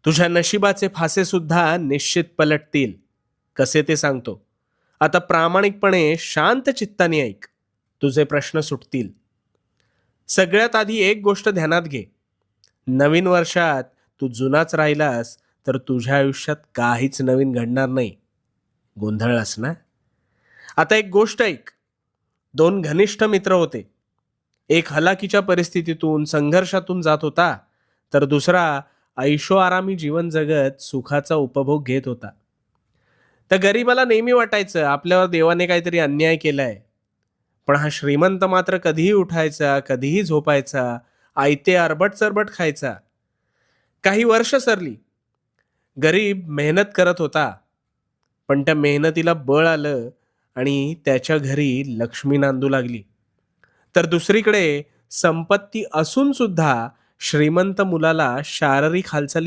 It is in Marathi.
तुझ्या नशिबाचे फासे सुद्धा निश्चित पलटतील. कसे ते सांगतो. आता प्रामाणिकपणे शांत चित्ताने ऐक. तुझे प्रश्न सुटतील. सगळ्यात आधी एक गोष्ट ध्यानात घे. नवीन वर्षात तू जुनाच राहिलास तर तुझ्या आयुष्यात काहीच नवीन घडणार नाही. गोंधळलास ना? आता एक गोष्ट ऐक. दोन घनिष्ठ मित्र होते. एक हलाखीच्या परिस्थितीतून संघर्षातून जात होता, तर दुसरा ऐशोआरामी जीवन जगत सुखाचा उपभोग घेत होता. त्या गरीबाला नेहमी वाटायचं आपल्यावर देवाने काहीतरी अन्याय केलाय. पण हा श्रीमंत मात्र कधीही उठायचा, कधीही झोपायचा, आयते अरबट चरबट खायचा. काही वर्ष सरली. गरीब मेहनत करत होता, पण त्या मेहनतीला बळ आलं आणि त्याच्या घरी लक्ष्मी नांदू लागली. तर दुसरीकडे संपत्ती असून सुद्धा श्रीमंत मुलाला शारीरिक हालचाली